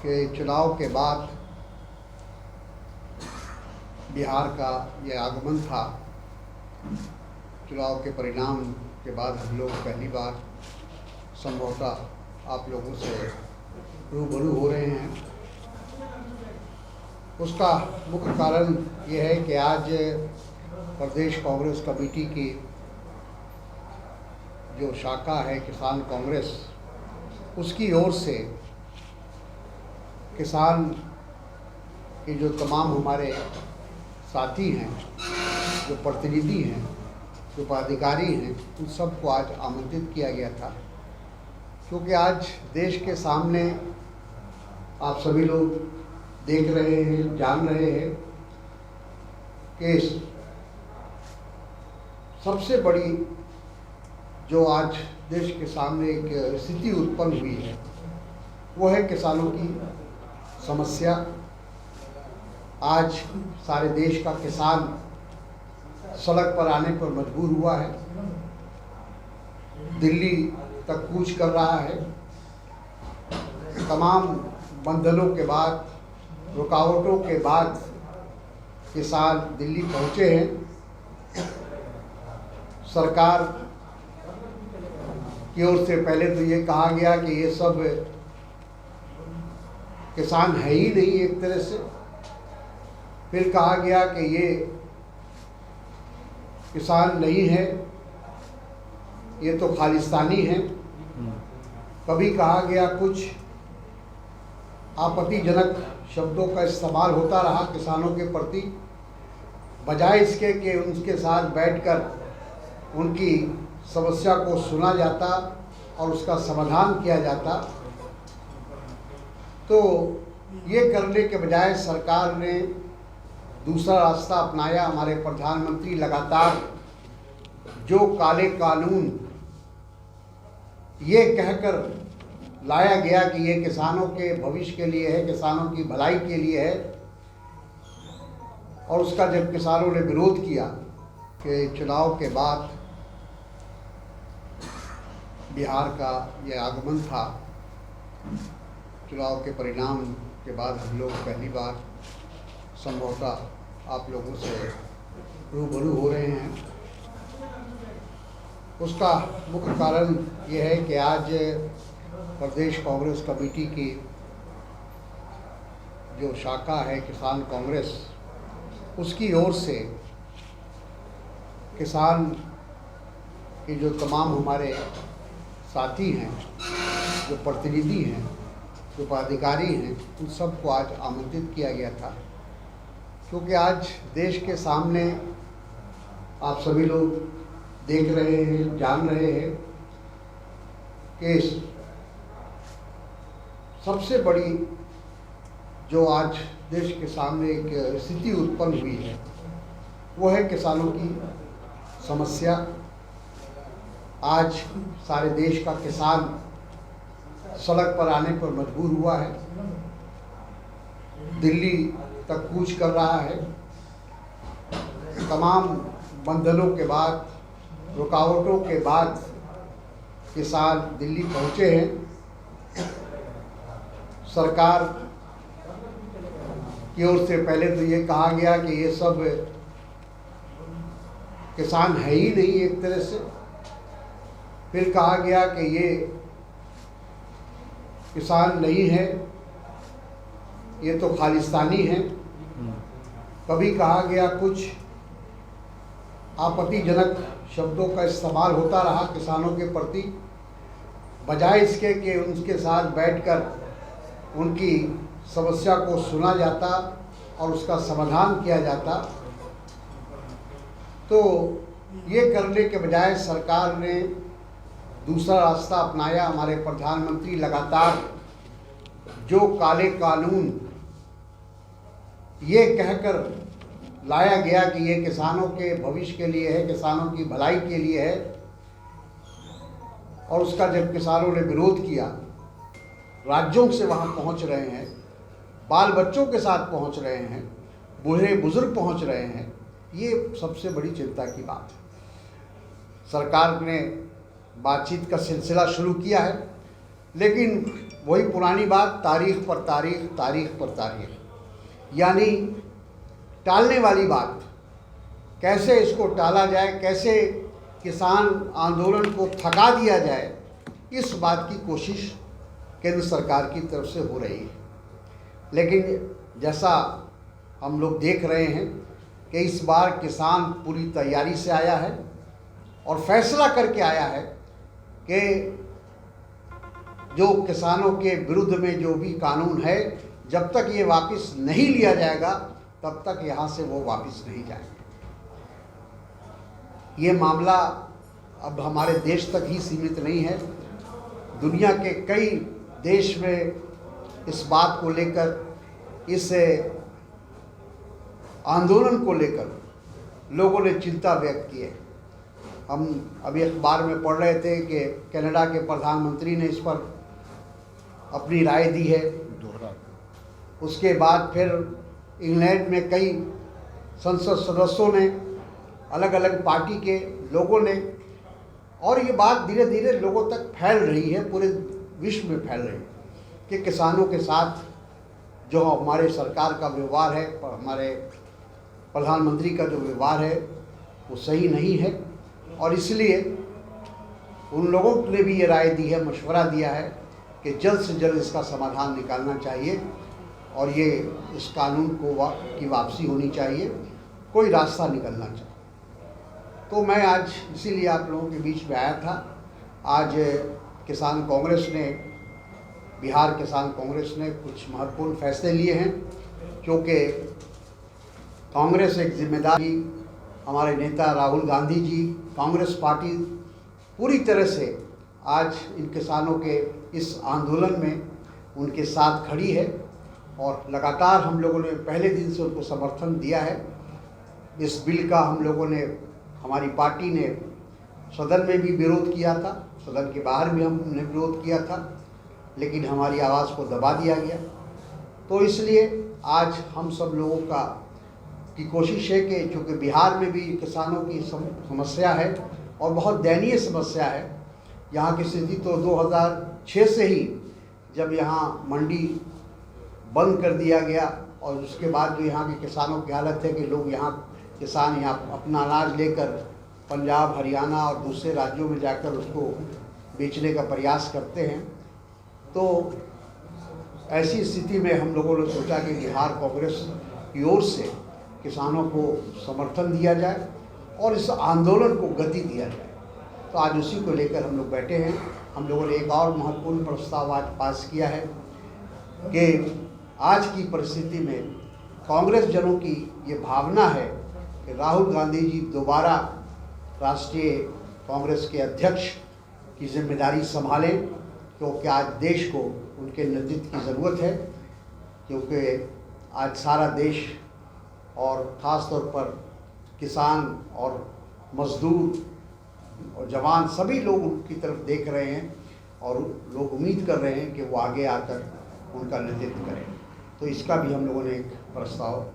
कि चुनाव के बाद बिहार का ये आगमन था। चुनाव के परिणाम के बाद हम लोग पहली बार संभवतः आप लोगों से रूबरू हो रहे हैं। उसका मुख्य कारण ये है कि आज प्रदेश कांग्रेस कमेटी की जो शाखा है किसान कांग्रेस, उसकी ओर से किसान के जो तमाम हमारे साथी हैं, जो प्रतिनिधि हैं, जो पदाधिकारी हैं, उन सबको आज आमंत्रित किया गया था। क्योंकि आज देश के सामने आप सभी लोग देख रहे हैं, जान रहे हैं कि सबसे बड़ी जो आज देश के सामने एक स्थिति उत्पन्न हुई है वो है किसानों की समस्या। आज सारे देश का किसान सड़क पर आने पर मजबूर हुआ है, दिल्ली तक कूच कर रहा है। तमाम बंधनों के बाद, रुकावटों के बाद किसान दिल्ली पहुंचे हैं। सरकार की ओर से पहले तो ये कहा गया कि ये सब किसान है ही नहीं एक तरह से। फिर कहा गया कि ये किसान नहीं है, ये तो खालिस्तानी है। कभी कहा गया कुछ आपत्तिजनक शब्दों का इस्तेमाल होता रहा किसानों के प्रति, बजाय इसके कि उनके साथ बैठकर उनकी समस्या को सुना जाता और उसका समाधान किया जाता। तो ये करने के बजाय सरकार ने दूसरा रास्ता अपनाया। हमारे प्रधानमंत्री लगातार जो काले कानून ये कहकर लाया गया कि ये किसानों के भविष्य के लिए है, किसानों की भलाई के लिए है, और उसका जब किसानों ने विरोध किया कि चुनाव के बाद बिहार का ये आगमन था। चुनाव के परिणाम के बाद हम लोग पहली बार संभवतः आप लोगों से रूबरू हो रहे हैं। उसका मुख्य कारण ये है कि आज प्रदेश कांग्रेस कमेटी की जो शाखा है किसान कांग्रेस, उसकी ओर से किसान के जो तमाम हमारे साथी हैं, जो प्रतिनिधि हैं, जो पदाधिकारी हैं, उन सबको आज आमंत्रित किया गया था। क्योंकि आज देश के सामने आप सभी लोग देख रहे हैं, जान रहे हैं कि सबसे बड़ी जो आज देश के सामने एक स्थिति उत्पन्न हुई है वो है किसानों की समस्या। आज सारे देश का किसान सड़क पर आने पर मजबूर हुआ है, दिल्ली तक कूच कर रहा है। तमाम बंधनों के बाद, रुकावटों के बाद किसान दिल्ली पहुंचे हैं। सरकार की ओर से पहले तो ये कहा गया कि ये सब किसान है ही नहीं एक तरह से। फिर कहा गया कि ये किसान नहीं है, ये तो खालिस्तानी है। कभी कहा गया कुछ आपत्तिजनक शब्दों का इस्तेमाल होता रहा किसानों के प्रति, बजाय इसके कि उनके साथ बैठकर उनकी समस्या को सुना जाता और उसका समाधान किया जाता। तो ये करने के बजाय सरकार ने दूसरा रास्ता अपनाया। हमारे प्रधानमंत्री लगातार जो काले कानून ये कहकर लाया गया कि ये किसानों के भविष्य के लिए है, किसानों की भलाई के लिए है, और उसका जब किसानों ने विरोध किया, राज्यों से वहाँ पहुँच रहे हैं, बाल बच्चों के साथ पहुँच रहे हैं, बूढ़े बुजुर्ग पहुँच रहे हैं, ये सबसे बड़ी चिंता की बात है। सरकार ने बातचीत का सिलसिला शुरू किया है, लेकिन वही पुरानी बात, तारीख पर तारीख, तारीख पर तारीख, यानी टालने वाली बात। कैसे इसको टाला जाए, कैसे किसान आंदोलन को थका दिया जाए, इस बात की कोशिश केंद्र सरकार की तरफ से हो रही है। लेकिन जैसा हम लोग देख रहे हैं कि इस बार किसान पूरी तैयारी से आया है और फैसला करके आया है कि जो किसानों के विरुद्ध में जो भी कानून है, जब तक ये वापस नहीं लिया जाएगा तब तक यहाँ से वो वापस नहीं जाएंगे। ये मामला अब हमारे देश तक ही सीमित नहीं है, दुनिया के कई देश में इस बात को लेकर, इस आंदोलन को लेकर लोगों ने चिंता व्यक्त की है। हम अभी अखबार में पढ़ रहे थे कि कनाडा के प्रधानमंत्री ने इस पर अपनी राय दी है। उसके बाद फिर इंग्लैंड में कई संसद सदस्यों ने, अलग अलग पार्टी के लोगों ने, और ये बात धीरे धीरे लोगों तक फैल रही है, पूरे विश्व में फैल रही है कि किसानों के साथ जो हमारे सरकार का व्यवहार है, हमारे प्रधानमंत्री का जो व्यवहार है वो सही नहीं है। और इसलिए उन लोगों ने भी ये राय दी है, मशवरा दिया है कि जल्द से जल्द इसका समाधान निकालना चाहिए और ये इस कानून को की वापसी होनी चाहिए, कोई रास्ता निकलना चाहिए। तो मैं आज इसीलिए आप लोगों के बीच में आया था। आज किसान कांग्रेस ने, बिहार किसान कांग्रेस ने कुछ महत्वपूर्ण फैसले लिए हैं, क्योंकि कांग्रेस एक जिम्मेदारी, हमारे नेता राहुल गांधी जी, कांग्रेस पार्टी पूरी तरह से आज इन किसानों के इस आंदोलन में उनके साथ खड़ी है और लगातार हम लोगों ने पहले दिन से उनको समर्थन दिया है। इस बिल का हम लोगों ने, हमारी पार्टी ने सदन में भी विरोध किया था, सदन के बाहर भी हमने विरोध किया था, लेकिन हमारी आवाज़ को दबा दिया गया। तो इसलिए आज हम सब लोगों की कोशिश है कि चूँकि बिहार में भी किसानों की समस्या है और बहुत दयनीय समस्या है। यहाँ की स्थिति तो 2006 से ही, जब यहाँ मंडी बंद कर दिया गया और उसके बाद जो यहाँ के किसानों की हालत है कि लोग यहाँ किसान यहाँ अपना अनाज लेकर पंजाब, हरियाणा और दूसरे राज्यों में जाकर उसको बेचने का प्रयास करते हैं। तो ऐसी स्थिति में हम लोगों ने सोचा कि बिहार कांग्रेस की ओर से किसानों को समर्थन दिया जाए और इस आंदोलन को गति दिया जाए। तो आज उसी को लेकर हम लोग बैठे हैं। हम लोगों ने एक और महत्वपूर्ण प्रस्ताव आज पास किया है कि आज की परिस्थिति में कांग्रेस जनों की ये भावना है कि राहुल गांधी जी दोबारा राष्ट्रीय कांग्रेस के अध्यक्ष की जिम्मेदारी संभालें, क्योंकि आज देश को उनके नेतृत्व की ज़रूरत है। क्योंकि आज सारा देश और ख़ास तौर पर किसान और मज़दूर और जवान सभी लोग उनकी तरफ देख रहे हैं और लोग उम्मीद कर रहे हैं कि वो आगे आकर उनका नेतृत्व करें। तो इसका भी हम लोगों ने एक प्रस्ताव,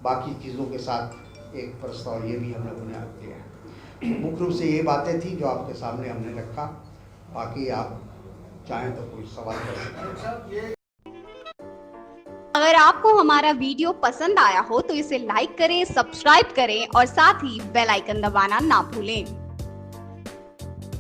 बाकी चीज़ों के साथ एक प्रस्ताव ये भी हम लोगों ने दिया है। मुख्य रूप से ये बातें थी जो आपके सामने हमने रखा। बाकी आप चाहें तो कोई सवाल कर सकते हैं। अगर आपको हमारा वीडियो पसंद आया हो तो इसे लाइक करें, सब्सक्राइब करें और साथ ही बेल आइकन दबाना ना भूलें।